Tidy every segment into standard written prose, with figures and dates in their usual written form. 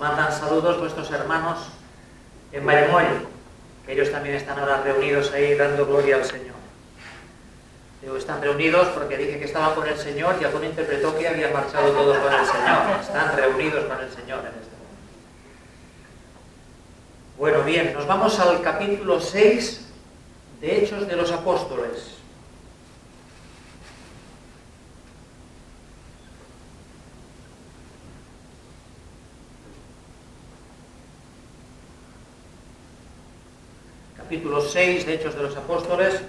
mandan saludos vuestros hermanos en Vallemoll, que ellos también están ahora reunidos ahí dando gloria al Señor. Digo, están reunidos porque dije que estaban con el Señor y alguno interpretó que habían marchado todos con el Señor. Están reunidos con el Señor en este momento. Bueno, bien, nos vamos al capítulo 6 de Hechos de los Apóstoles. Capítulo 6 de Hechos de los Apóstoles,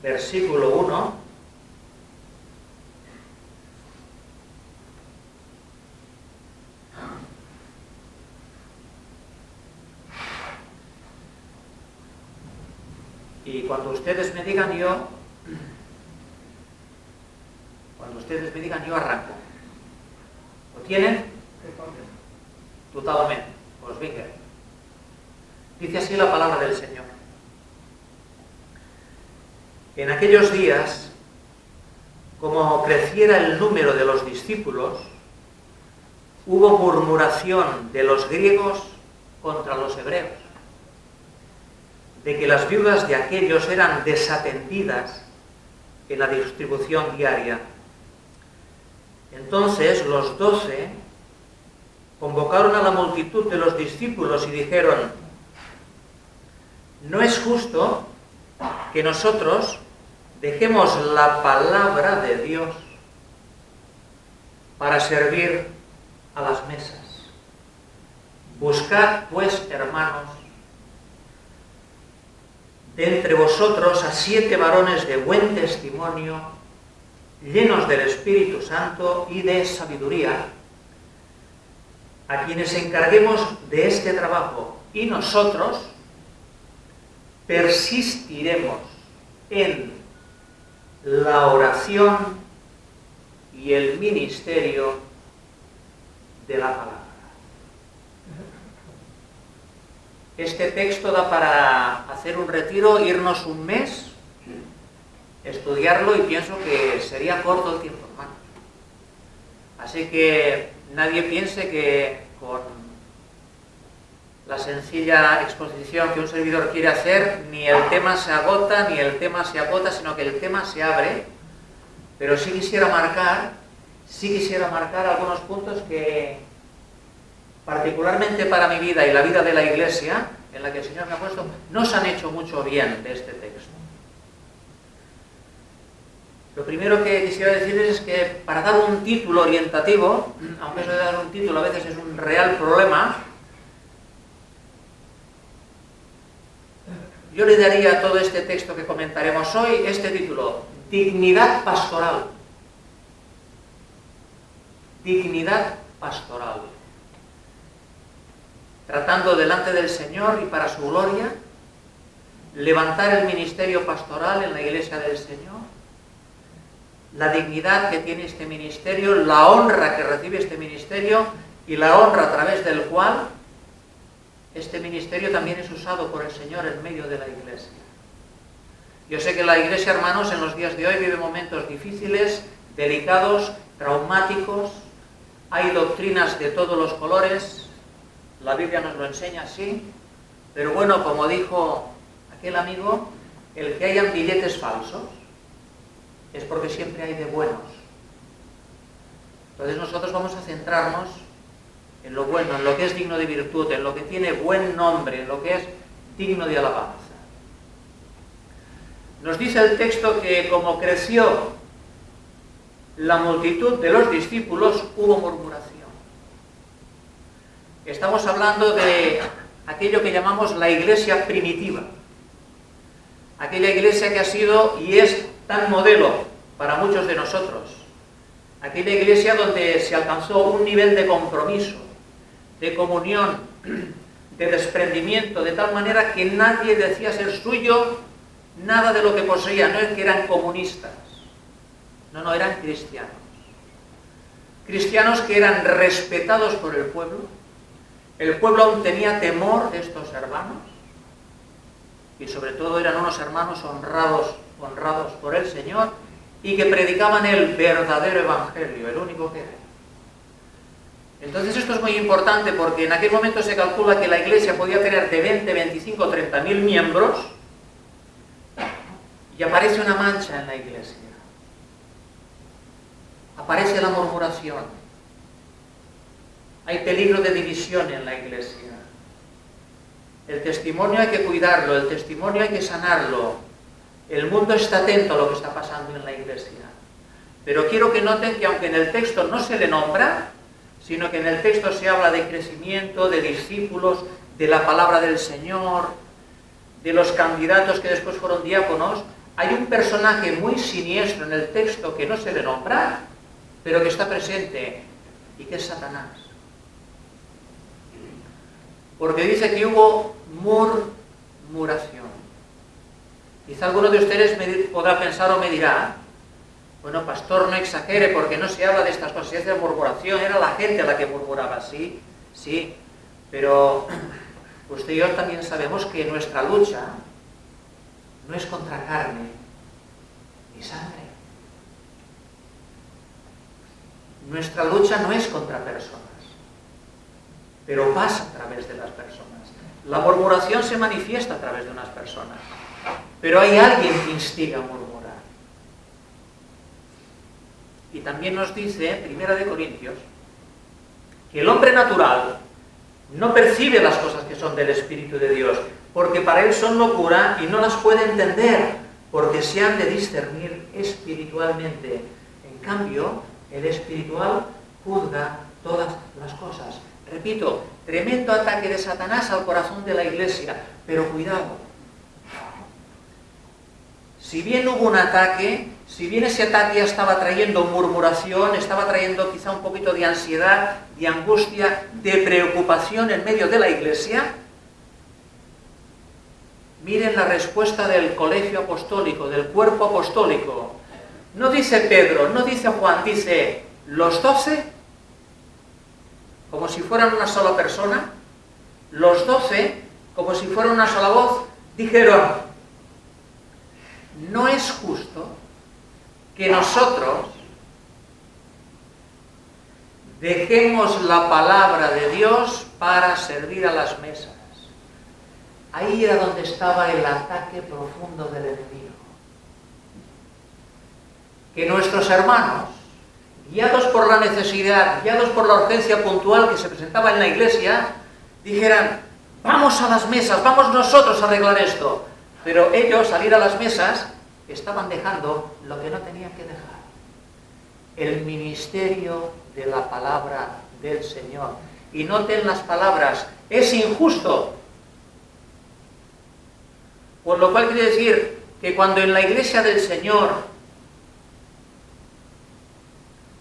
versículo 1. Y cuando ustedes me digan yo arranco. ¿Lo tienen? Totalmente. Pues venga. Dice así la palabra del Señor. En aquellos días, como creciera el número de los discípulos, hubo murmuración de los griegos contra los hebreos, de que las viudas de aquellos eran desatendidas en la distribución diaria. Entonces los 12 convocaron a la multitud de los discípulos y dijeron: no es justo que nosotros dejemos la palabra de Dios para servir a las mesas. Buscad, pues, hermanos, de entre vosotros a 7 varones de buen testimonio, llenos del Espíritu Santo y de sabiduría, a quienes encarguemos de este trabajo, y nosotros persistiremos en la oración y el ministerio de la palabra. Este texto da para hacer un retiro, irnos un mes, estudiarlo, y pienso que sería corto el tiempo, hermano. Así que nadie piense que con la sencilla exposición que un servidor quiere hacer, ni el tema se agota, sino que el tema se abre. Pero sí quisiera marcar algunos puntos que, particularmente para mi vida y la vida de la Iglesia, en la que el Señor me ha puesto, nos han hecho mucho bien de este texto. Lo primero que quisiera decirles es que para dar un título orientativo, aunque eso de dar un título a veces es un real problema, yo le daría a todo este texto que comentaremos hoy este título: dignidad pastoral. Dignidad pastoral. Tratando delante del Señor y para su gloria, levantar el ministerio pastoral en la Iglesia del Señor, la dignidad que tiene este ministerio, la honra que recibe este ministerio y la honra a través del cual este ministerio también es usado por el Señor en medio de la Iglesia. Yo sé que la Iglesia, hermanos, en los días de hoy vive momentos difíciles, delicados, traumáticos. Hay doctrinas de todos los colores. La Biblia nos lo enseña así. Pero bueno, como dijo aquel amigo, el que hayan billetes falsos es porque siempre hay de buenos. Entonces nosotros vamos a centrarnos en lo bueno, en lo que es digno de virtud, en lo que tiene buen nombre, en lo que es digno de alabanza. Nos dice el texto que como creció la multitud de los discípulos, hubo murmuración. Estamos hablando de aquello que llamamos la iglesia primitiva. Aquella iglesia que ha sido y es tan modelo para muchos de nosotros. Aquella iglesia donde se alcanzó un nivel de compromiso, de comunión, de desprendimiento, de tal manera que nadie decía ser suyo nada de lo que poseía. No es que eran comunistas, no, eran cristianos. Cristianos que eran respetados por el pueblo. El pueblo aún tenía temor de estos hermanos y sobre todo eran unos hermanos honrados por el Señor y que predicaban el verdadero evangelio, el único que era. Entonces esto es muy importante porque en aquel momento se calcula que la iglesia podía tener de 20, 25, 30.000 miembros y aparece una mancha en la iglesia. Aparece la murmuración. Hay peligro de división en la iglesia. El testimonio hay que cuidarlo, el testimonio hay que sanarlo. El mundo está atento a lo que está pasando en la iglesia. Pero quiero que noten que aunque en el texto no se le nombra, sino que en el texto se habla de crecimiento, de discípulos, de la palabra del Señor, de los candidatos que después fueron diáconos, hay un personaje muy siniestro en el texto que no se le nombra, pero que está presente, y que es Satanás. Porque dice que hubo murmuración. Quizá alguno de ustedes podrá pensar o me dirá, bueno, pastor, no exagere porque no se habla de estas cosas, es de murmuración, era la gente la que murmuraba, sí, pero usted y yo también sabemos que nuestra lucha no es contra carne ni sangre. Nuestra lucha no es contra personas, pero pasa a través de las personas. La murmuración se manifiesta a través de unas personas, pero hay alguien que instiga a murmurar. Y también nos dice, 1 Corintios, que el hombre natural no percibe las cosas que son del Espíritu de Dios, porque para él son locura y no las puede entender, porque se han de discernir espiritualmente. En cambio, el espiritual juzga todas las cosas. Repito, tremendo ataque de Satanás al corazón de la iglesia, pero cuidado. Si bien hubo un ataque, si bien ese ataque ya estaba trayendo murmuración, estaba trayendo quizá un poquito de ansiedad, de angustia, de preocupación en medio de la iglesia, miren la respuesta del colegio apostólico, del cuerpo apostólico. No dice Pedro, no dice Juan, dice los 12, como si fueran una sola persona, los 12, como si fueran una sola voz, dijeron, no es justo que nosotros dejemos la palabra de Dios para servir a las mesas. Ahí era donde estaba el ataque profundo del enemigo. Que nuestros hermanos, guiados por la necesidad, guiados por la urgencia puntual que se presentaba en la iglesia, dijeran, vamos a las mesas, vamos nosotros a arreglar esto. Pero ellos, al ir a las mesas, estaban dejando lo que no tenían que dejar. El ministerio de la palabra del Señor. Y noten las palabras, es injusto. Por lo cual quiere decir que cuando en la iglesia del Señor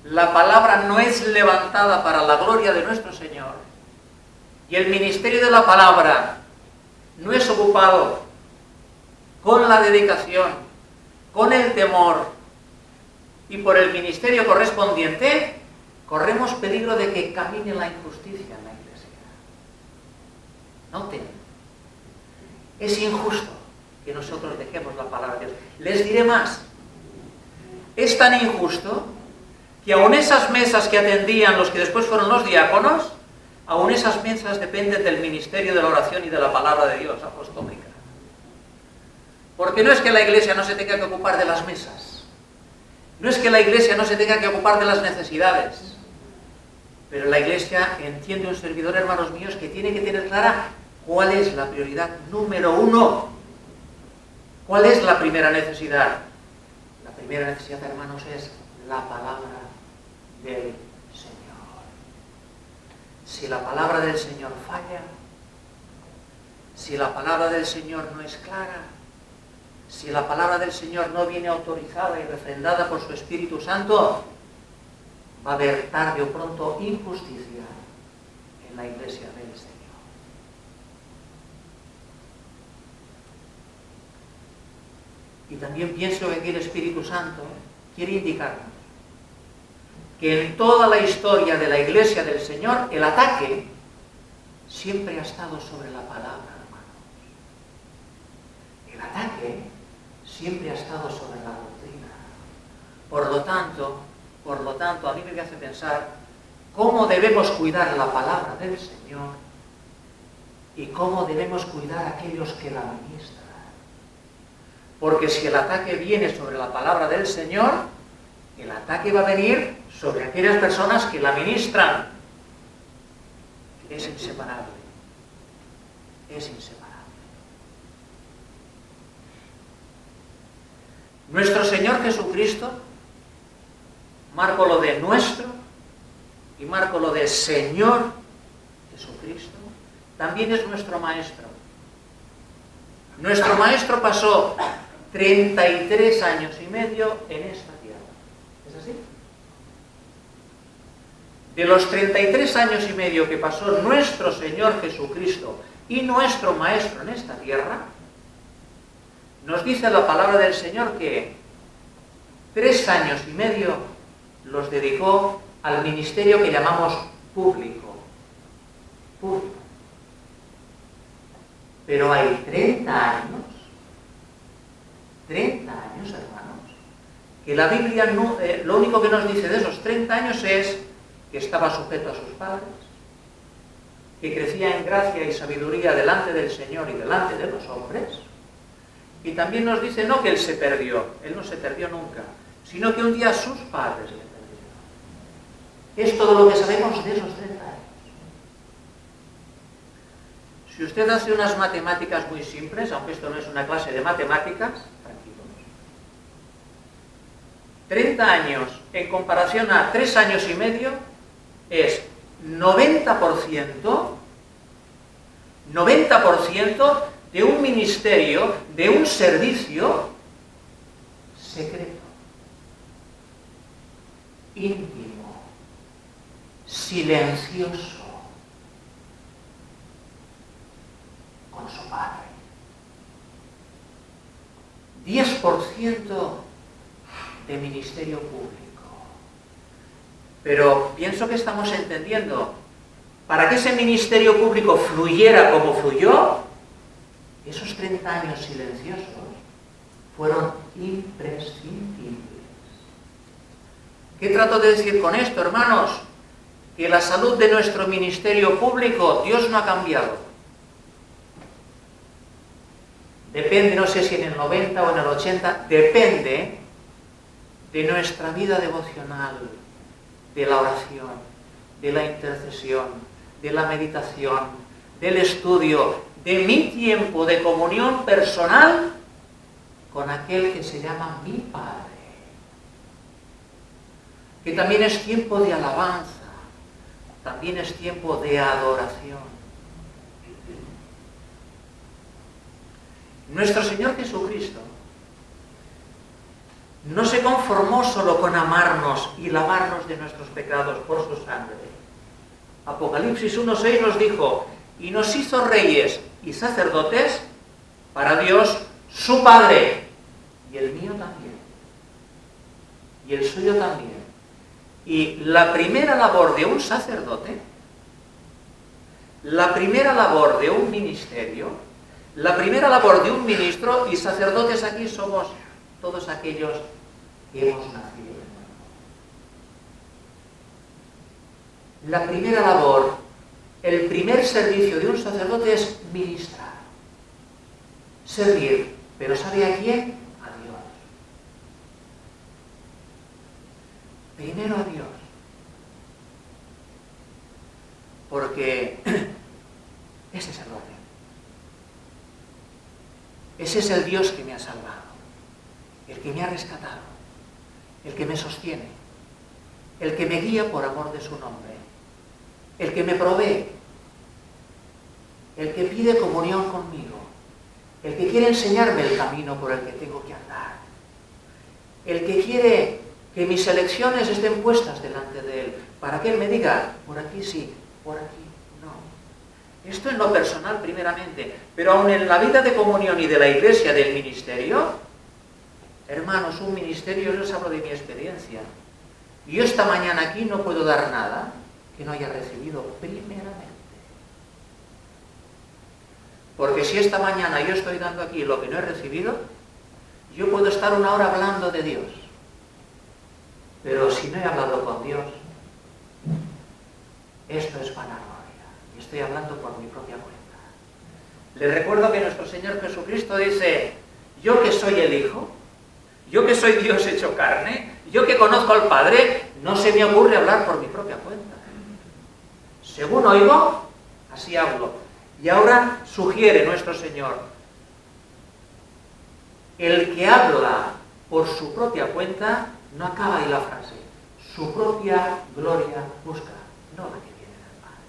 la palabra no es levantada para la gloria de nuestro Señor y el ministerio de la palabra no es ocupado con la dedicación, con el temor y por el ministerio correspondiente, corremos peligro de que camine la injusticia en la iglesia. Noten, es injusto que nosotros dejemos la palabra de Dios. Les diré más, es tan injusto que aun esas mesas que atendían los que después fueron los diáconos, aun esas mesas dependen del ministerio de la oración y de la palabra de Dios apostólica. Porque no es que la iglesia no se tenga que ocupar de las mesas, no es que la iglesia no se tenga que ocupar de las necesidades, pero la iglesia entiende un servidor, hermanos míos, que tiene que tener clara cuál es la prioridad número uno. ¿Cuál es la primera necesidad? La primera necesidad, hermanos, es la palabra del Señor. Si la palabra del Señor falla, si la palabra del Señor no es clara, si la palabra del Señor no viene autorizada y refrendada por su Espíritu Santo, va a haber tarde o pronto injusticia en la iglesia del Señor. Y también pienso que aquí el Espíritu Santo quiere indicarnos que en toda la historia de la iglesia del Señor, el ataque siempre ha estado sobre la palabra, hermanos. El ataque siempre ha estado sobre la doctrina. Por lo tanto, a mí me hace pensar cómo debemos cuidar la palabra del Señor y cómo debemos cuidar a aquellos que la ministran. Porque si el ataque viene sobre la palabra del Señor, el ataque va a venir sobre aquellas personas que la ministran. Es inseparable. Es inseparable. Nuestro Señor Jesucristo, marco lo de nuestro y marco lo de Señor Jesucristo, también es nuestro Maestro. Nuestro Maestro pasó 33 años y medio en esta tierra. ¿Es así? De los 33 años y medio que pasó nuestro Señor Jesucristo y nuestro Maestro en esta tierra, nos dice la palabra del Señor que 3 años y medio los dedicó al ministerio que llamamos público. Público. Pero hay 30 años, hermanos, que la Biblia no, lo único que nos dice de esos 30 años es que estaba sujeto a sus padres, que crecía en gracia y sabiduría delante del Señor y delante de los hombres, y también nos dice no que él se perdió, él no se perdió nunca, sino que un día sus padres le perdieron. Es todo lo que sabemos de esos 30 años. Si usted hace unas matemáticas muy simples, aunque esto no es una clase de matemáticas, tranquilos, 30 años en comparación a 3 años y medio es 90% de un ministerio, de un servicio secreto, íntimo, silencioso, con su Padre. 10% de ministerio público. Pero pienso que estamos entendiendo, para que ese ministerio público fluyera como fluyó, esos 30 años silenciosos fueron imprescindibles. ¿Qué trato de decir con esto, hermanos? Que la salud de nuestro ministerio público, Dios no ha cambiado. Depende, no sé si en el 90 o en el 80, depende de nuestra vida devocional, de la oración, de la intercesión, de la meditación, del estudio, de mi tiempo de comunión personal con aquel que se llama mi Padre. Que también es tiempo de alabanza, también es tiempo de adoración. Nuestro Señor Jesucristo no se conformó solo con amarnos y lavarnos de nuestros pecados por su sangre. Apocalipsis 1:6 nos dijo, y nos hizo reyes y sacerdotes para Dios su Padre, y el mío también, y el suyo también. Y la primera labor de un sacerdote, la primera labor de un ministerio, la primera labor de un ministro, y sacerdotes aquí somos todos aquellos que hemos nacido de nuevo. La primera labor, el primer servicio de un sacerdote es ministrar, servir, pero ¿sabe a quién? A Dios. Primero a Dios. Porque ese es el orden. Ese es el Dios que me ha salvado, el que me ha rescatado, el que me sostiene, el que me guía por amor de su nombre, el que me provee, el que pide comunión conmigo, el que quiere enseñarme el camino por el que tengo que andar, el que quiere que mis elecciones estén puestas delante de Él, para que Él me diga, por aquí sí, por aquí no. Esto en lo personal primeramente, pero aún en la vida de comunión y de la iglesia, del ministerio, hermanos, un ministerio, yo les hablo de mi experiencia. Y yo esta mañana aquí no puedo dar nada que no haya recibido primeramente. Porque si esta mañana yo estoy dando aquí lo que no he recibido, yo puedo estar una hora hablando de Dios. Pero si no he hablado con Dios, Esto es vanagloria. Y estoy hablando por mi propia cuenta. Les recuerdo que nuestro Señor Jesucristo dice, yo que soy el Hijo, yo que soy Dios hecho carne, yo que conozco al Padre, no se me ocurre hablar por mi propia cuenta. Según oigo, así hablo. Y ahora sugiere nuestro Señor, el que habla por su propia cuenta, no acaba ahí la frase, su propia gloria busca, no la que viene del Padre.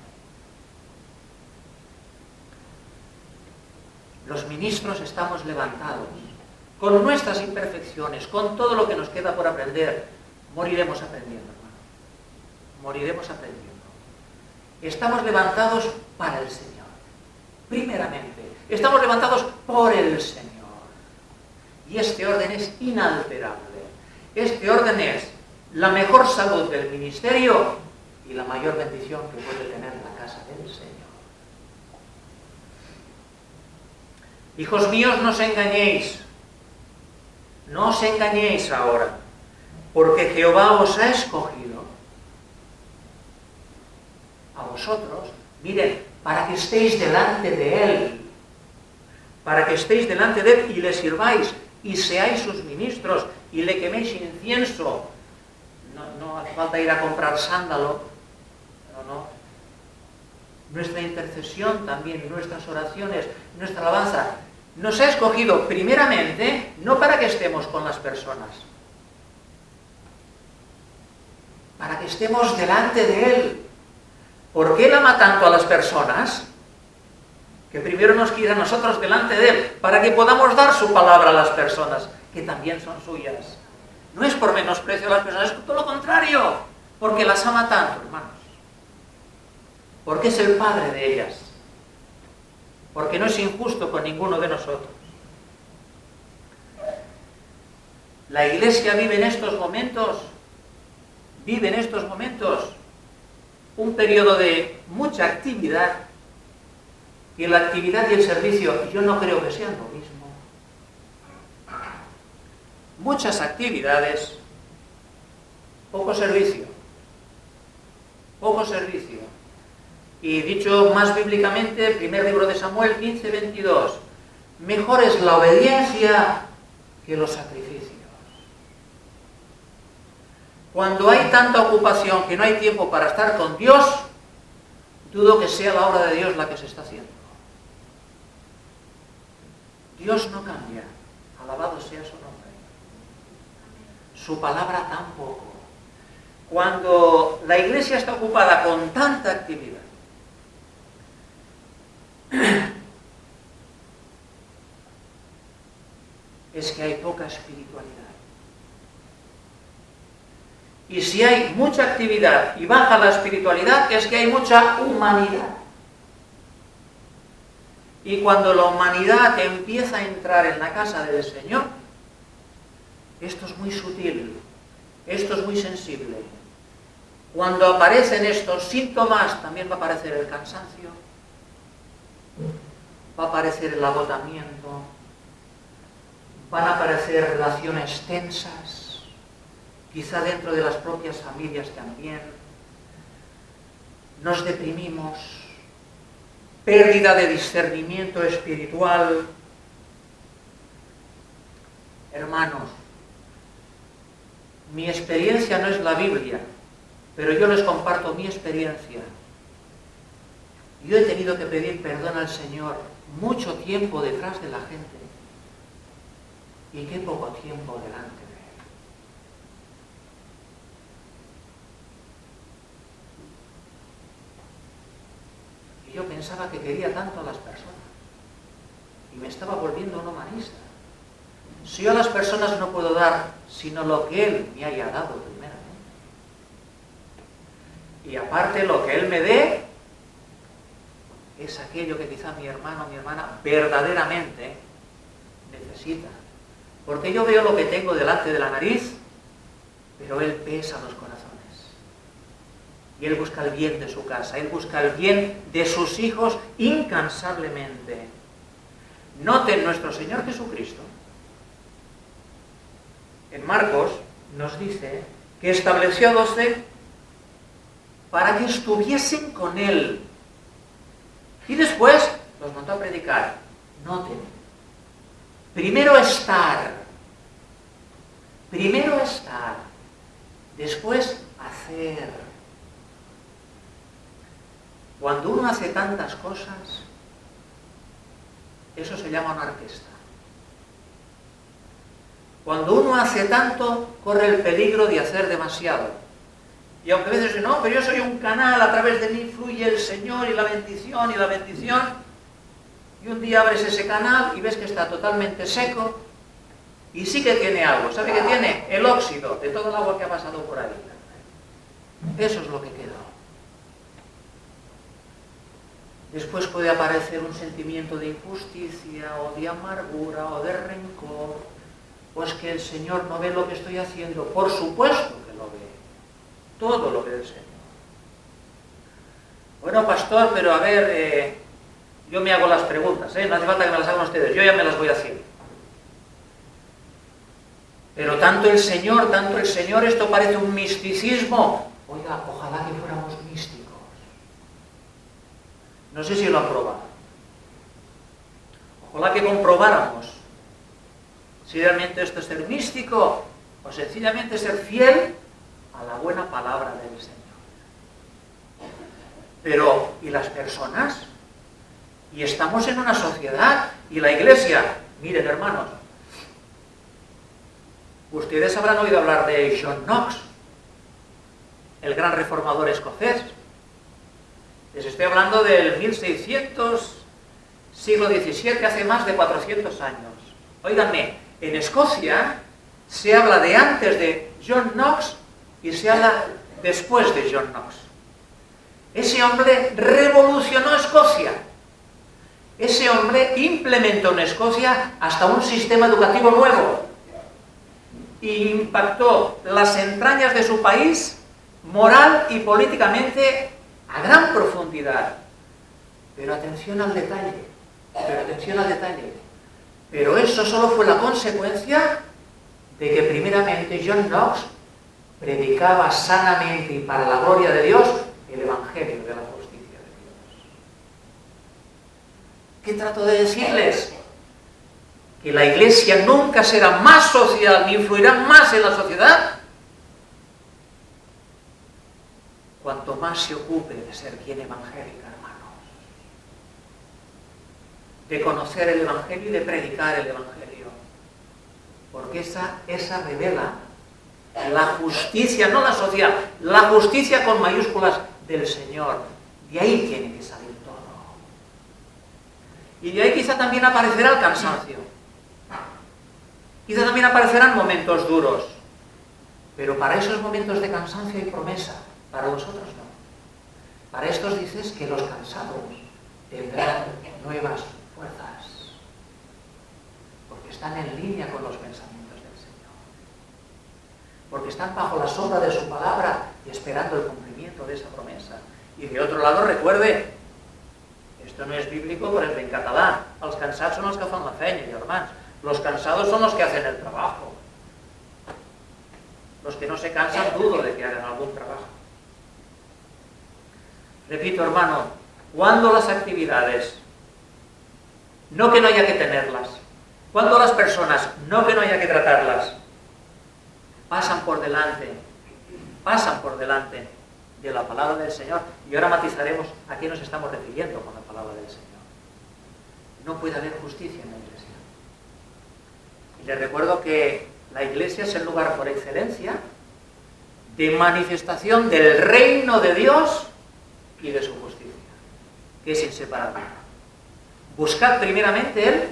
Los ministros estamos levantados, con nuestras imperfecciones, con todo lo que nos queda por aprender, moriremos aprendiendo, hermano. Moriremos aprendiendo. Estamos levantados para el Señor. Primeramente, estamos levantados por el Señor. Y este orden es inalterable. Este orden es la mejor salud del ministerio y la mayor bendición que puede tener la casa del Señor. Hijos míos, no os engañéis. No os engañéis ahora, porque Jehová os ha escogido a vosotros, miren, para que estéis delante de Él, para que estéis delante de Él y le sirváis y seáis sus ministros y le queméis incienso. No hace falta ir a comprar sándalo, no. Nuestra intercesión también, nuestras oraciones, nuestra alabanza, nos ha escogido primeramente no para que estemos con las personas, para que estemos delante de Él. Porque Él ama tanto a las personas que primero nos quiere a nosotros delante de Él, para que podamos dar su palabra a las personas, que también son suyas. No es por menosprecio a las personas, es todo lo contrario, porque las ama tanto, hermanos. Porque es el Padre de ellas. Porque no es injusto con ninguno de nosotros. La Iglesia vive en estos momentos un periodo de mucha actividad, y la actividad y el servicio yo no creo que sean lo mismo. Muchas actividades, poco servicio. Poco servicio. Y dicho más bíblicamente, primer libro de Samuel 15:22, mejor es la obediencia que los sacrificios. Cuando hay tanta ocupación que no hay tiempo para estar con Dios, dudo que sea la obra de Dios la que se está haciendo. Dios no cambia, alabado sea su nombre. Su palabra tampoco. Cuando la Iglesia está ocupada con tanta actividad, es que hay poca espiritualidad. Y si hay mucha actividad y baja la espiritualidad, es que hay mucha humanidad. Y cuando la humanidad empieza a entrar en la casa del Señor, esto es muy sutil, esto es muy sensible. Cuando aparecen estos síntomas, también va a aparecer el cansancio, va a aparecer el agotamiento, van a aparecer relaciones tensas, quizá dentro de las propias familias también. Nos deprimimos, pérdida de discernimiento espiritual. Hermanos, mi experiencia no es la Biblia, pero yo les comparto mi experiencia. Yo he tenido que pedir perdón al Señor mucho tiempo detrás de la gente y qué poco tiempo delante de Él. Y yo pensaba que quería tanto a las personas y me estaba volviendo un humanista. Si yo a las personas no puedo dar sino lo que Él me haya dado primeramente, y aparte lo que Él me dé es aquello que quizá mi hermano o mi hermana verdaderamente necesita. Porque yo veo lo que tengo delante de la nariz, pero Él pesa los corazones. Y Él busca el bien de su casa, Él busca el bien de sus hijos incansablemente. Noten, nuestro Señor Jesucristo, en Marcos, nos dice que estableció 12 para que estuviesen con él. Y después los mandó a predicar. Noten, primero estar, después hacer. Cuando uno hace tantas cosas, eso se llama una orquesta. Cuando uno hace tanto, corre el peligro de hacer demasiado. Y aunque a veces dicen, no, pero yo soy un canal, a través de mí fluye el Señor y la bendición, y un día abres ese canal y ves que está totalmente seco, y sí que tiene algo. ¿Sabe qué tiene? El óxido de todo el agua que ha pasado por ahí. Eso es lo que quedó. Después puede aparecer un sentimiento de injusticia, o de amargura, o de rencor, pues que el Señor no ve lo que estoy haciendo. Por supuesto que lo ve. Todo lo ve el Señor. Bueno, pastor, pero a ver, yo me hago las preguntas, no hace falta que me las hagan ustedes, yo ya me las voy haciendo. Pero tanto el Señor, esto parece un misticismo. Oiga, ojalá que fuéramos místicos. No sé si lo han probado. Ojalá que comprobáramos si realmente esto es ser místico o sencillamente ser fiel a la buena palabra del Señor. Pero, ¿y las personas? Y estamos en una sociedad, y la Iglesia, miren hermanos, ustedes habrán oído hablar de John Knox, el gran reformador escocés. Les estoy hablando del 1600, siglo XVII, hace más de 400 años. Óiganme, en Escocia se habla de antes de John Knox y se habla después de John Knox. Ese hombre revolucionó Escocia. Ese hombre implementó en Escocia hasta un sistema educativo nuevo. Y impactó las entrañas de su país moral y políticamente a gran profundidad. Pero atención al detalle. Pero eso solo fue la consecuencia de que primeramente John Knox predicaba sanamente y para la gloria de Dios el Evangelio de la justicia de Dios. ¿Qué trato de decirles? Que la Iglesia nunca será más social ni influirá más en la sociedad cuanto más se ocupe de ser quien evangélica, hermanos. De conocer el Evangelio y de predicar el Evangelio. Porque esa revela la justicia, no la social, la justicia con mayúsculas del Señor. De ahí tiene que salir todo. Y de ahí quizá también aparecerá el cansancio. Quizá también aparecerán momentos duros. Pero para esos momentos de cansancio hay promesa. Para los otros no. Para estos dices que los cansados tendrán nuevas fuerzas. Porque están en línea con los pensamientos del Señor. Porque están bajo la sombra de su palabra y esperando el cumplimiento de esa promesa. Y de otro lado, recuerde, esto no es bíblico, però és en català. Els cansats són els que fan la feina, germans. Los cansados son los que hacen el trabajo. Los que no se cansan, dudo de que hagan algún trabajo. Repito, hermano, cuando las actividades, no que no haya que tenerlas, cuando las personas, no que no haya que tratarlas, pasan por delante de la palabra del Señor, y ahora matizaremos a qué nos estamos refiriendo con la palabra del Señor. No puede haber justicia en la Iglesia. Y les recuerdo que la Iglesia es el lugar por excelencia de manifestación del reino de Dios y de su justicia, que es inseparable. Buscad primeramente Él.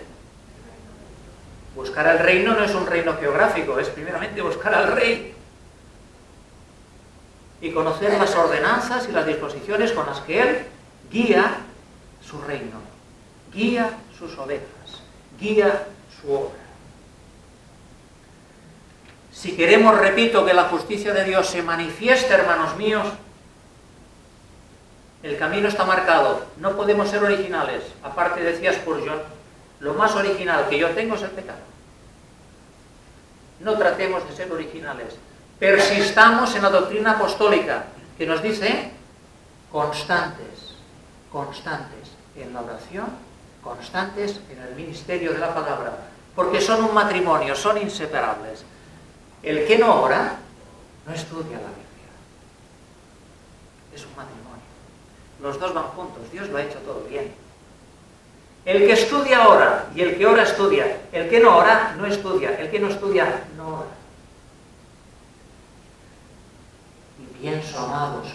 Buscar al reino no es un reino geográfico, es primeramente buscar al Rey y conocer las ordenanzas y las disposiciones con las que Él guía su reino, guía sus ovejas, guía su obra. Si queremos, repito, que la justicia de Dios se manifieste, hermanos míos, el camino está marcado. No podemos ser originales. Aparte, decía Spurgeon, lo más original que yo tengo es el pecado. No tratemos de ser originales. Persistamos en la doctrina apostólica, que nos dice constantes en la oración, constantes en el ministerio de la palabra, porque son un matrimonio, son inseparables. El que no ora, no estudia la Biblia. Es un matrimonio. Los dos van juntos, Dios lo ha hecho todo bien. El que estudia ora, y el que ora estudia. El que no ora, no estudia. El que no estudia, no ora. Y pienso, amados,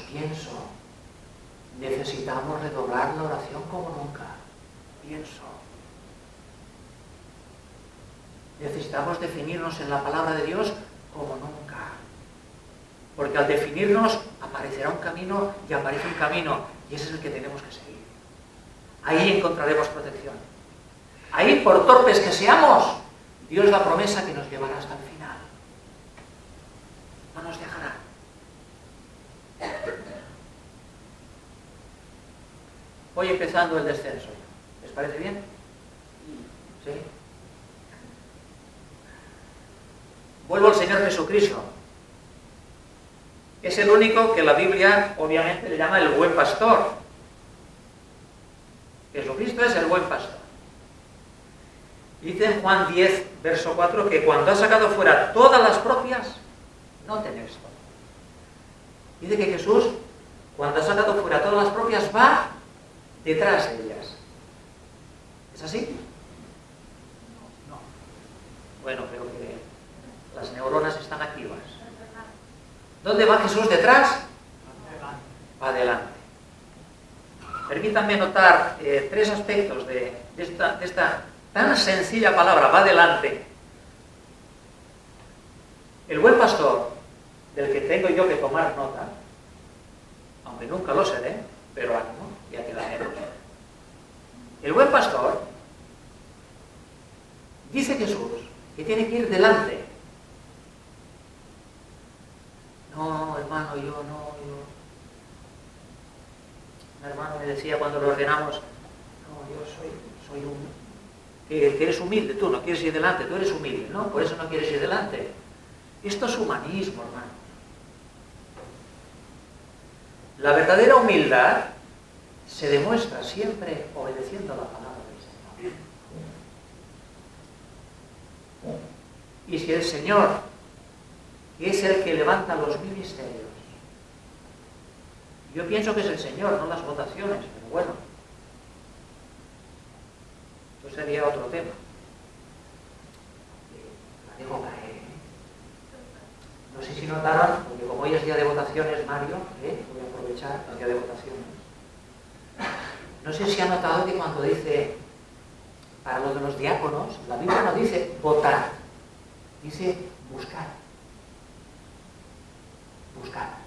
necesitamos redoblar la oración como nunca. Necesitamos definirnos en la palabra de Dios como nunca. Porque al definirnos aparecerá un camino y aparece un camino, y ese es el que tenemos que seguir. Ahí encontraremos protección. Ahí, por torpes que seamos, Dios da promesa que nos llevará hasta el final. No nos dejará. Voy empezando el descenso. ¿Les parece bien? ¿Sí? Vuelvo al Señor Jesucristo. Es el único que la Biblia obviamente le llama el buen pastor. Jesucristo es el buen pastor. Dice en Juan 10, verso 4, que cuando ha sacado fuera todas las propias, noten esto. Dice que Jesús, cuando ha sacado fuera todas las propias, va detrás de ellas. ¿Es así? No. Bueno, pero que las neuronas están activas. ¿Dónde va Jesús detrás? Va adelante. Permítanme notar tres aspectos de esta tan sencilla palabra, va adelante. El buen pastor, del que tengo yo que tomar nota, aunque nunca lo seré, pero ánimo, ya quedaremos. El buen pastor, dice Jesús, que tiene que ir delante. No, hermano, yo. Un hermano me decía cuando lo ordenamos, no, yo soy un... Que eres humilde, tú no quieres ir delante, tú eres humilde, ¿no? Por eso no quieres ir delante. Esto es humanismo, hermano. La verdadera humildad se demuestra siempre obedeciendo la palabra del Señor. Y si el Señor, que es el que levanta los ministerios, yo pienso que es el Señor, no las votaciones, pero bueno, eso sería otro tema. La dejo caer. No sé si notaron, porque como hoy es día de votaciones, Mario, voy a aprovechar el día de votaciones. No sé si ha notado que cuando dice, para lo de los diáconos, la Biblia no dice votar, dice buscar. Buscar.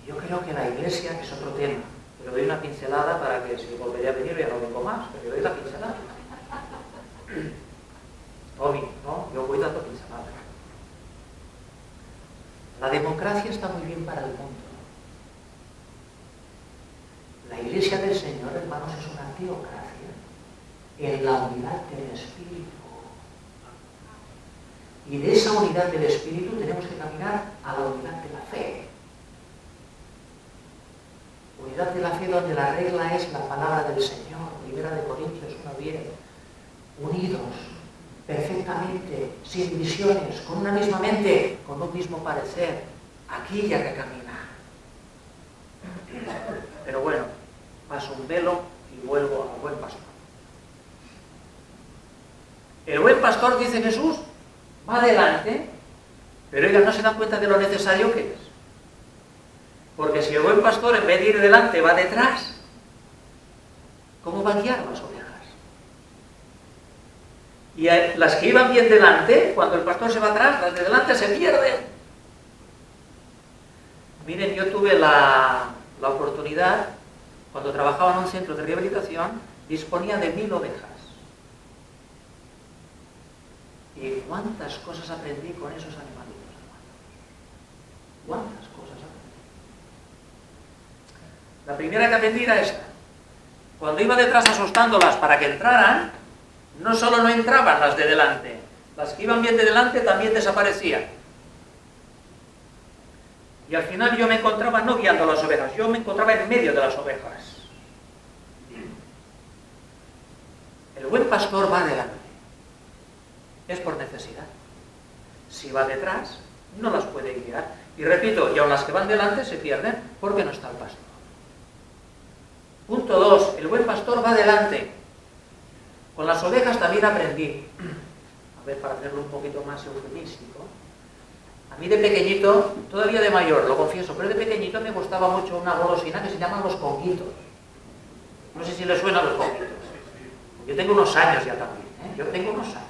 Yo creo que la Iglesia, que es otro tema, pero doy una pincelada para que si volveré a venir ya no vengo más, pero doy la pincelada. Tommy, no, yo voy dando pincelada. La democracia está muy bien para el mundo. La Iglesia del Señor, hermanos, es una teocracia en la unidad del Espíritu. Y de esa unidad del Espíritu tenemos que caminar a la unidad de la fe. Unidad de la fe donde la regla es la palabra del Señor. 1 Corintios 1:10. Unidos perfectamente, sin divisiones, con una misma mente, con un mismo parecer. Aquí ya que camina. Pero bueno, paso un velo y vuelvo al buen pastor. El buen pastor, dice Jesús, va adelante, pero ellos no se dan cuenta de lo necesario que es. Porque si el buen pastor, en vez de ir delante, va detrás, ¿cómo va a guiar las ovejas? Y las que iban bien delante, cuando el pastor se va atrás, las de delante se pierden. Miren, yo tuve la oportunidad, cuando trabajaba en un centro de rehabilitación, disponía de 1000 ovejas. ¿Y cuántas cosas aprendí con esos animalitos, hermanos? ¿Cuántas cosas aprendí? La primera que aprendí era esta. Cuando iba detrás asustándolas para que entraran, no solo no entraban las de delante, las que iban bien de delante también desaparecían. Y al final yo me encontraba no guiando a las ovejas, yo me encontraba en medio de las ovejas. El buen pastor va adelante. Es por necesidad. Si va detrás, no las puede guiar. Y repito, y aun las que van delante se pierden porque no está el pastor. Punto 2. El buen pastor va adelante. Con las ovejas también aprendí. A ver, para hacerlo un poquito más eufemístico. A mí de pequeñito, todavía de mayor, lo confieso, pero de pequeñito me gustaba mucho una golosina que se llaman los conguitos. No sé si les suena los conguitos. Yo tengo unos años ya también, ¿eh? Yo tengo unos años.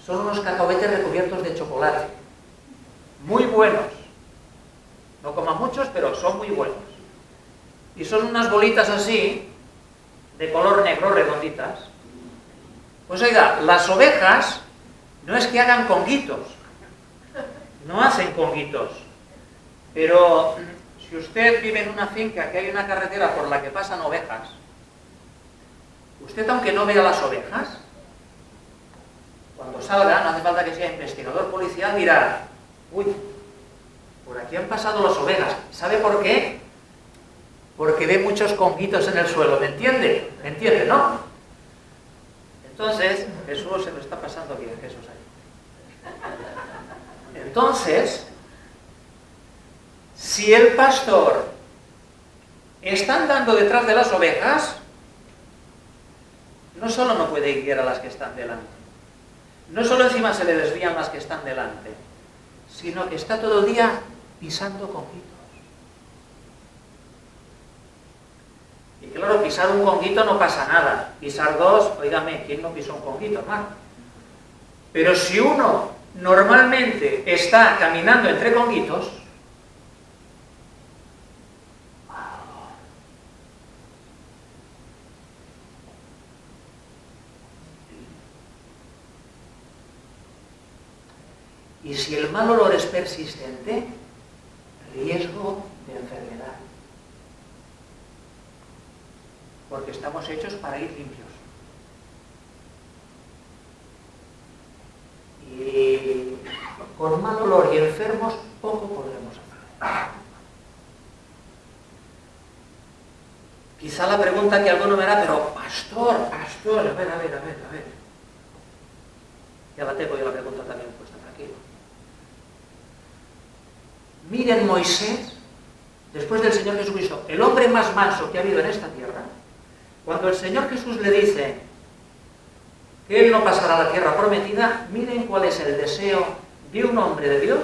Son unos cacahuetes recubiertos de chocolate. Muy buenos. No coman muchos, pero son muy buenos. Y son unas bolitas así, de color negro, redonditas. Pues oiga, las ovejas no es que hagan conguitos. No hacen conguitos. Pero si usted vive en una finca que hay una carretera por la que pasan ovejas, usted, aunque no vea las ovejas, cuando salga, no hace falta que sea investigador policial, dirá: uy, por aquí han pasado las ovejas. ¿Sabe por qué? Porque ve muchos conguitos en el suelo. ¿Me entiende? ¿Me entiende, no? Entonces, Jesús se lo está pasando bien, Jesús ahí. Entonces, si el pastor está andando detrás de las ovejas, no solo no puede guiar a las que están delante, no solo encima se le desvían las que están delante, sino que está todo el día pisando conguitos. Y claro, pisar un conguito no pasa nada. Pisar dos, óigame, ¿quién no pisó un conguito, hermano? Pero si uno normalmente está caminando entre conguitos, y si el mal olor es persistente, riesgo de enfermedad. Porque estamos hechos para ir limpios. Y con mal olor y enfermos poco podremos hacer. Quizá la pregunta que alguno me hará: pero pastor, a ver. Ya la tengo yo la pregunta también puesta, tranquilo. Miren Moisés, después del Señor Jesucristo, el hombre más manso que ha habido en esta tierra. Cuando el Señor Jesús le dice que Él no pasará a la tierra prometida, miren cuál es el deseo de un hombre de Dios,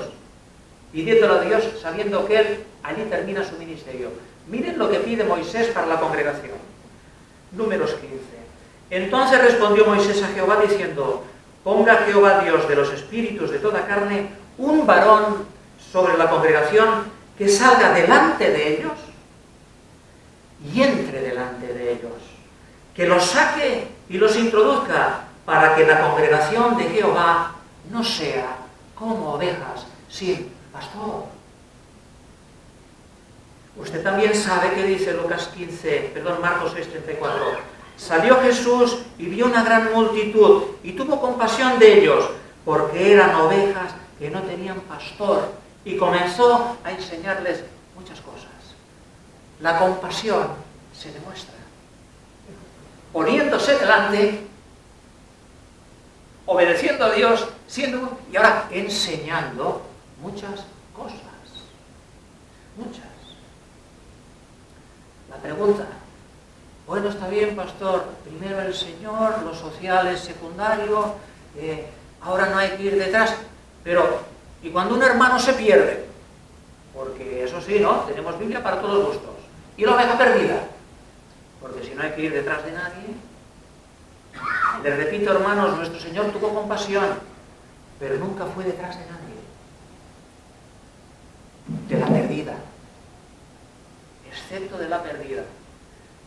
pidiéndolo a Dios, sabiendo que Él allí termina su ministerio. Miren lo que pide Moisés para la congregación. Números 15. Entonces respondió Moisés a Jehová diciendo: ponga Jehová Dios de los espíritus de toda carne un varón sobre la congregación que salga delante de ellos y entre delante de ellos, que los saque y los introduzca, para que la congregación de Jehová no sea como ovejas sin pastor. Usted también sabe que dice Marcos 6:34. Salió Jesús y vio una gran multitud y tuvo compasión de ellos, porque eran ovejas que no tenían pastor, y comenzó a enseñarles muchas cosas. La compasión se demuestra poniéndose delante, obedeciendo a Dios, y ahora enseñando muchas cosas. Muchas. La pregunta: bueno, está bien, pastor, primero el Señor, lo social es secundario, ahora no hay que ir detrás, pero ¿y cuando un hermano se pierde? Porque eso sí, ¿no? Tenemos Biblia para todos los gustos. ¿Y la oveja perdida? Porque si no hay que ir detrás de nadie. Les repito, hermanos, nuestro Señor tuvo compasión, pero nunca fue detrás de nadie. De la perdida. Excepto de la perdida.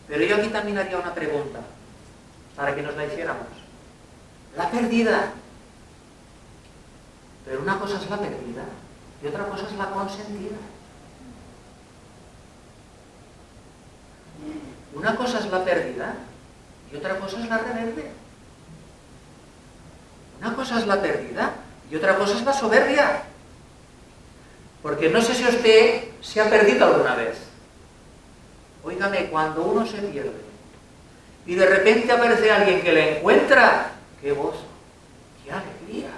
Pero yo aquí también haría una pregunta, para que nos la hiciéramos. La perdida. Pero una cosa es la perdida y otra cosa es la consentida. Una cosa es la perdida y otra cosa es la rebelde. Una cosa es la perdida y otra cosa es la soberbia. Porque no sé si usted se ha perdido alguna vez. Óigame, cuando uno se pierde y de repente aparece alguien que le encuentra, ¡qué gozo! ¡Qué alegría!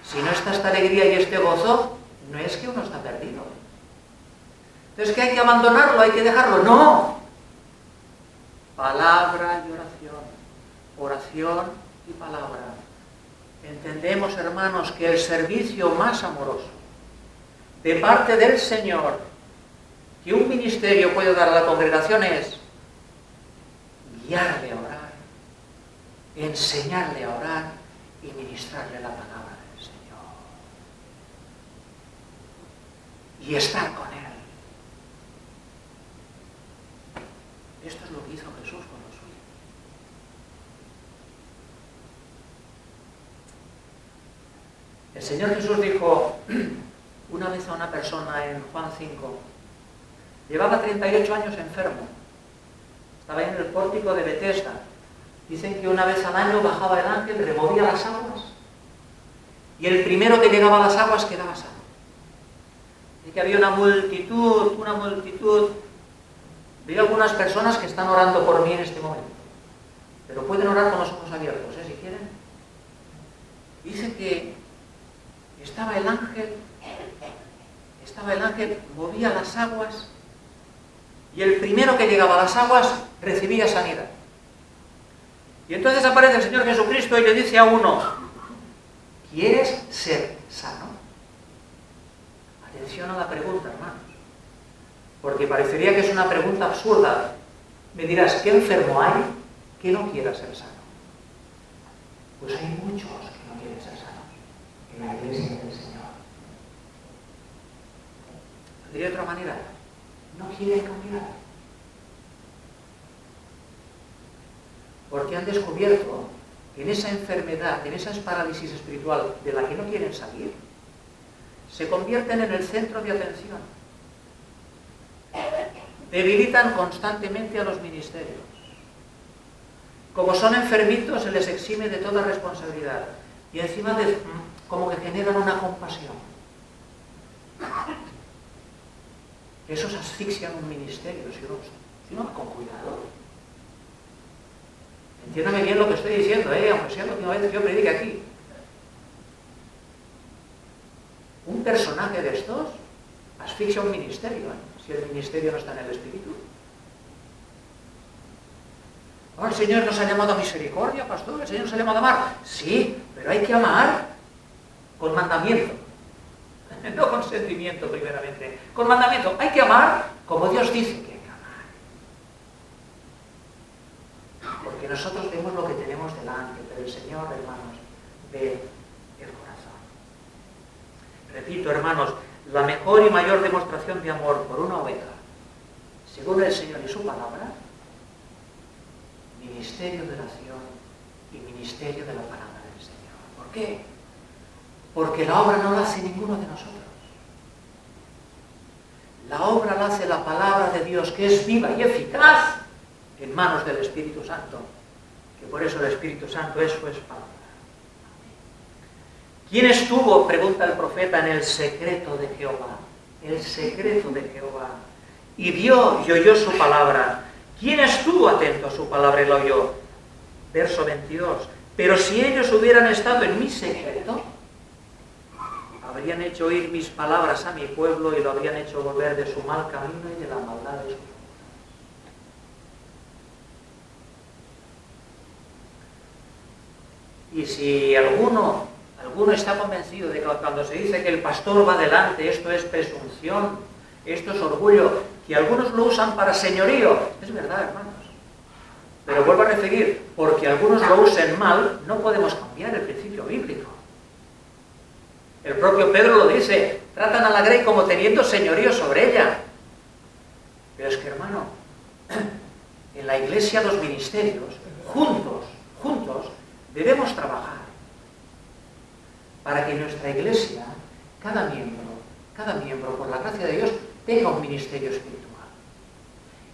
Si no está esta alegría y este gozo, no es que uno está perdido. Entonces, ¿que hay que abandonarlo? ¿Hay que dejarlo? ¡No! Palabra y oración. Oración y palabra. Entendemos, hermanos, que el servicio más amoroso de parte del Señor que un ministerio puede dar a la congregación es guiarle a orar, enseñarle a orar y ministrarle la palabra del Señor. Y estar con Él. Esto es lo que hizo Jesús con los suyos. El Señor Jesús dijo una vez a una persona en Juan 5, llevaba 38 años enfermo, estaba en el pórtico de Betesda. Dicen que una vez al año bajaba el ángel, removía las aguas, y el primero que llegaba a las aguas quedaba sano. Y que había una multitud. Veo algunas personas que están orando por mí en este momento, pero pueden orar con los ojos abiertos, si quieren. Dice que estaba el ángel, movía las aguas, y el primero que llegaba a las aguas recibía sanidad. Y entonces aparece el Señor Jesucristo y le dice a uno, ¿quieres ser sano? Atención a la pregunta, hermanos, porque parecería que es una pregunta absurda. Me dirás, ¿qué enfermo hay que no quiera ser sano? Pues hay muchos que no quieren ser sanos en la iglesia del Señor. Lo diré de otra manera, no quieren cambiar. Porque han descubierto que en esa enfermedad, en esa parálisis espiritual de la que no quieren salir, se convierten en el centro de atención. Debilitan constantemente a los ministerios. Como son enfermitos, se les exime de toda responsabilidad. Y encima como que generan una compasión. Esos asfixian un ministerio, si uno va con cuidado. Entiéndame bien lo que estoy diciendo, aunque sea la última vez que yo predique aquí. Un personaje de estos asfixia un ministerio, si el ministerio no está en el Espíritu. Oh, el Señor nos ha llamado a misericordia, pastor, el Señor nos ha llamado a amar. Sí, pero hay que amar con mandamiento. No con sentimiento primeramente, con mandamiento. Hay que amar como Dios dice que hay que amar. Porque nosotros vemos lo que tenemos delante, pero el Señor, hermanos, ve el corazón. Repito, hermanos, la mejor y mayor demostración de amor por una oveja, según el Señor y su palabra, ministerio de oración y ministerio de la palabra del Señor. ¿Por qué? Porque la obra no la hace ninguno de nosotros. La obra la hace la palabra de Dios, que es viva y eficaz en manos del Espíritu Santo, que por eso el Espíritu Santo es su espada. ¿Quién estuvo, pregunta el profeta, en el secreto de Jehová? El secreto de Jehová. Y vio y oyó su palabra. ¿Quién estuvo atento a su palabra y lo oyó? Verso 22. Pero si ellos hubieran estado en mi secreto, habrían hecho oír mis palabras a mi pueblo y lo habrían hecho volver de su mal camino y de la maldad de su vida. Y si alguno está convencido de que cuando se dice que el pastor va delante, esto es presunción, esto es orgullo, que algunos lo usan para señorío, es verdad, hermanos. Pero vuelvo a referir, porque algunos lo usen mal, no podemos cambiar el principio bíblico. El propio Pedro lo dice, tratan a la grey como teniendo señorío sobre ella. Pero es que, hermano, en la iglesia los ministerios, juntos, debemos trabajar para que nuestra iglesia, cada miembro, por la gracia de Dios, tenga un ministerio espiritual.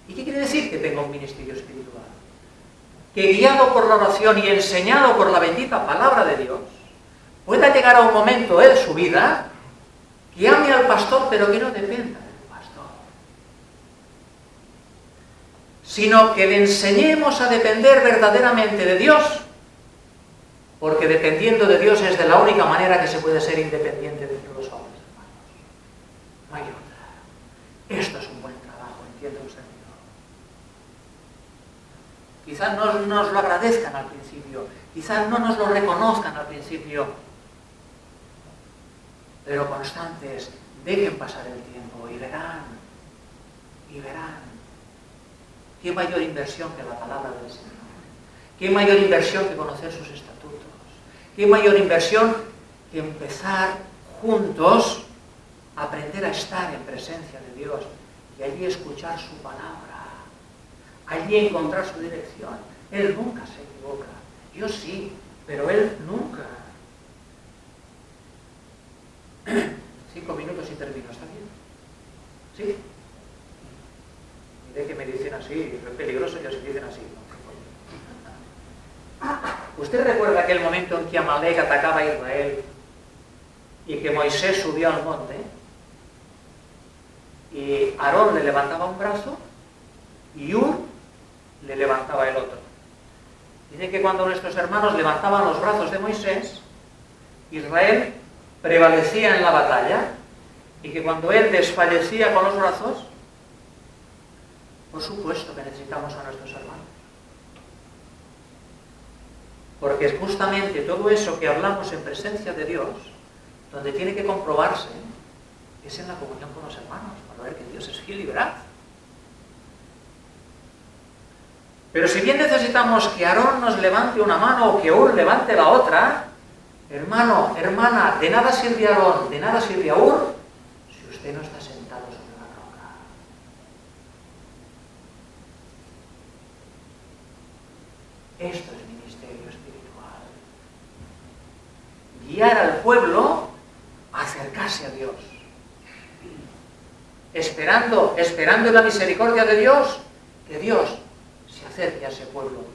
¿Y qué quiere decir que tenga un ministerio espiritual? Que guiado por la oración y enseñado por la bendita palabra de Dios, pueda llegar a un momento en su vida que ame al pastor, pero que no dependa del pastor, sino que le enseñemos a depender verdaderamente de Dios, porque dependiendo de Dios es de la única manera que se puede ser independiente de los hombres, hermanos. No hay otra. Esto es un buen trabajo, entiende usted. Quizás no nos lo agradezcan al principio, quizás no nos lo reconozcan al principio, pero constantes, dejen pasar el tiempo y verán, qué mayor inversión que la palabra del Señor, qué mayor inversión que conocer sus estatutos, qué mayor inversión que empezar juntos a aprender a estar en presencia de Dios y allí escuchar su palabra, allí encontrar su dirección. Él nunca se equivoca, yo sí, pero Él nunca. 5 minutos y termino, ¿está bien? ¿Sí? Miré que me dicen así, es peligroso ya se dicen así. ¿Usted recuerda aquel momento en que Amalek atacaba a Israel y que Moisés subió al monte y Aarón le levantaba un brazo y Ur le levantaba el otro? Dice que cuando nuestros hermanos levantaban los brazos de Moisés, Israel prevalecía en la batalla, y que cuando él desfallecía con los brazos, por supuesto que necesitamos a nuestros hermanos. Porque es justamente todo eso que hablamos en presencia de Dios, donde tiene que comprobarse, es en la comunión con los hermanos, para ver que Dios es fiel y veraz. Pero si bien necesitamos que Aarón nos levante una mano o que Ur levante la otra, hermano, hermana, de nada sirve Aarón, de nada sirve Ur, si usted no está sentado sobre la roca. Esto es ministerio espiritual. Guiar al pueblo a acercarse a Dios. Esperando en la misericordia de Dios, que Dios se acerque a ese pueblo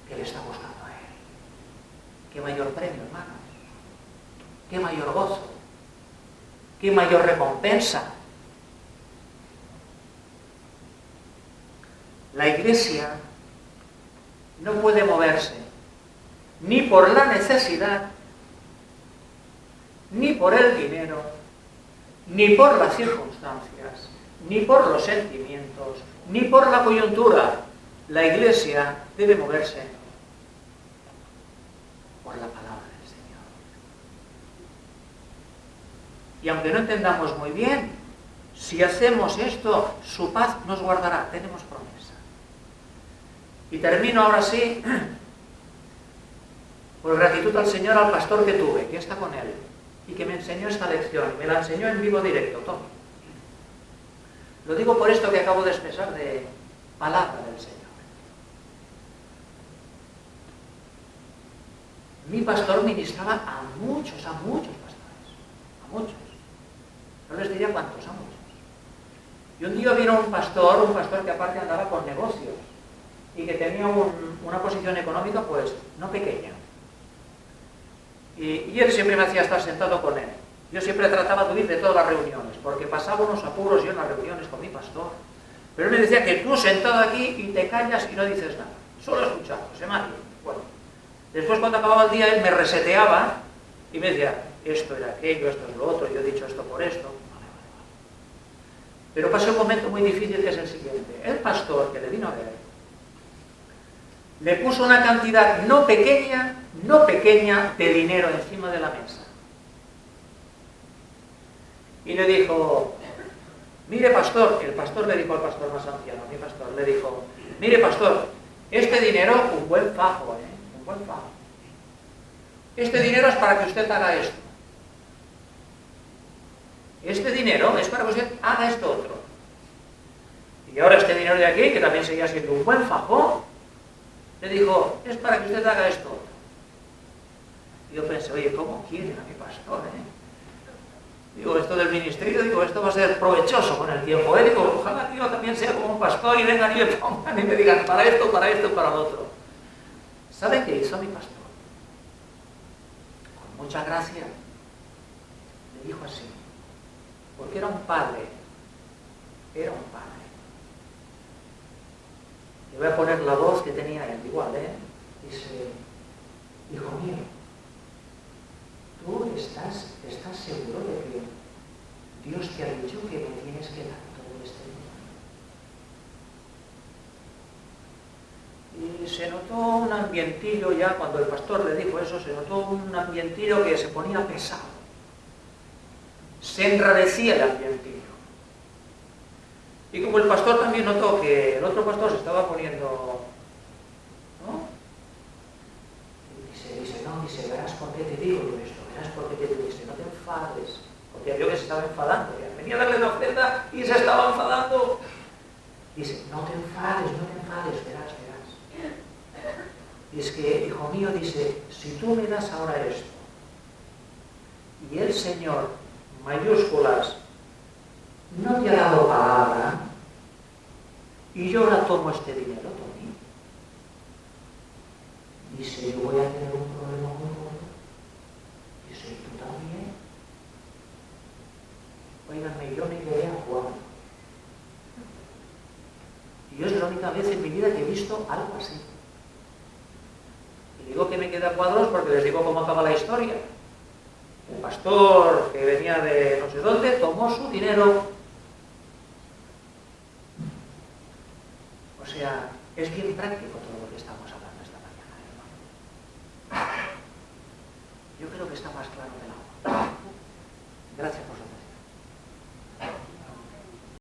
que le está buscando a Él. Qué mayor premio, hermanos. Qué mayor gozo. Qué mayor recompensa. La Iglesia no puede moverse ni por la necesidad, ni por el dinero, ni por las circunstancias, ni por los sentimientos, ni por la coyuntura. La Iglesia debe moverse por la palabra del Señor. Y aunque no entendamos muy bien, si hacemos esto, su paz nos guardará. Tenemos promesa. Y termino ahora sí, por gratitud al Señor, al pastor que tuve, que está con él, y que me enseñó esta lección. Me la enseñó en vivo directo, Tom. Lo digo por esto que acabo de expresar de palabra del Señor. Mi pastor ministraba a muchos pastores, a muchos. No les diría cuántos, a muchos. Y un día vino un pastor que aparte andaba con negocios y que tenía una posición económica pues no pequeña. Y él siempre me hacía estar sentado con él. Yo siempre trataba de huir de todas las reuniones, porque pasaba unos apuros yo en las reuniones con mi pastor. Pero él me decía que tú sentado aquí y te callas y no dices nada, solo escuchando, se me hace. Bueno, después cuando acababa el día él me reseteaba y me decía, esto era aquello, esto es lo otro, yo he dicho esto por esto. Pero pasó un momento muy difícil que es el siguiente. El pastor que le vino a ver le puso una cantidad no pequeña de dinero encima de la mesa. Y le dijo, mire pastor, el pastor le dijo al pastor más anciano, mi pastor, le dijo, mire pastor, este dinero, un buen fajo, un buen fajo. Este dinero es para que usted haga esto. Este dinero es para que usted haga esto otro. Y ahora este dinero de aquí, que también seguía siendo un buen fajo, le dijo, es para que usted haga esto otro. Y yo pensé, oye, ¿cómo quieren a mi pastor, Digo, esto del ministerio, digo, esto va a ser provechoso con el tiempo, Digo, ojalá que yo también sea como un pastor y vengan y me pongan y me digan, para esto, para lo otro. ¿Sabe qué hizo mi pastor? Con mucha gracia, le dijo así, porque era un padre. Era un padre. Le voy a poner la voz que tenía él, igual, ¿eh? Dice, hijo mío, ¿tú estás seguro de que Dios te ha dicho que me tienes que dar todo este dinero? Y se notó un ambientillo ya, cuando el pastor le dijo eso, se notó un ambientillo que se ponía pesado. Se enrarecía el ambientillo. Y como el pastor también notó que el otro pastor se estaba poniendo, ¿no? Dice, verás por qué te digo yo esto, verás por qué te digo, dice, no te enfades, porque vio que se estaba enfadando, ya venía a darle la ofrenda y se estaba enfadando. Dice, no te enfades, verás. Y es que, hijo mío, dice, si tú me das ahora esto, y el Señor, mayúsculas, no te ha dado palabra, y yo ahora tomo este dinero, Tony, dice, yo voy a tener un problema muy gordo. Dice, ¿y tú también? Óiganme, yo me quedé a cuadro. Y yo es la única vez en mi vida que he visto algo así. Y digo que me quedé a cuadros porque les digo cómo acaba la historia. El pastor que venía de no sé dónde tomó su dinero. O sea, es bien práctico todo lo que estamos hablando esta mañana, hermano. Yo creo que está más claro que el agua. Gracias por su